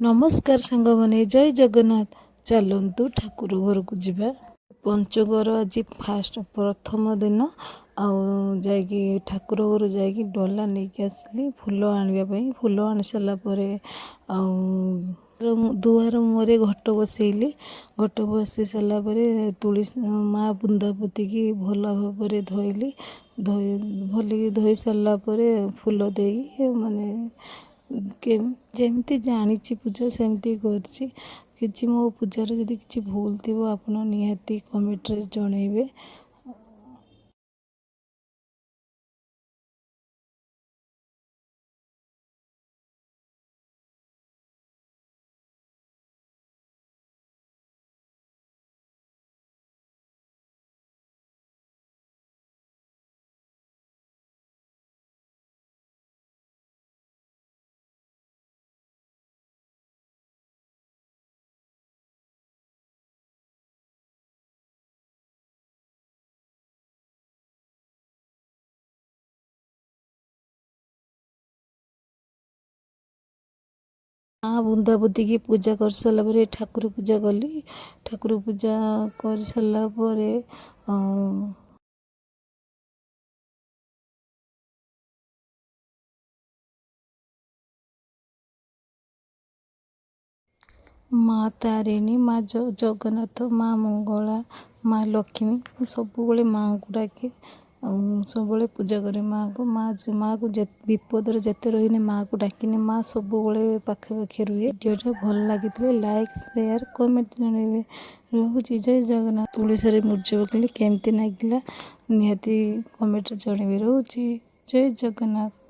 नमस्कार सांगमाने जय जगन्नाथ। चलतु ठाकुर घर को जीवा। पंचगर आज फास्ट प्रथम दिन आकि ठाकुर घर जा डला नहीं आसली फूल आने फूल आनी सारापर दुआर मुहरे घट बसैली। घट बसई सारापर तुलसी माँ बृंदावती की भल भाव धोली भलिकी धोई सारापर फूल दे माने जमती जानी पूजा सेमती करछि। किछि मो पूजार जदि किछि भूल थिबो आपण निहाती कमेंट रे जणैबे। माँ बृंदावती की पूजा कर सारा पर ठाकुर पूजा कली। ठाकुर पूजा कर सारा पर माँ तारिणी माँ जगन्नाथ माँ मंगला माँ लक्ष्मी सब माँ को डाके सब पूजा करे। माँ को माँ को विपद जिते रही माँ को डाकिनी माँ सब पाखे रुहे। वीडियो भल लगी लाइक शेयर कमेंट जनइबे। रोचे जय जगन्नाथ। तुलसी मूर्ज पकड़े केमती लगे निहाती कमेंट जनइबे। रोचे जय जगन्नाथ।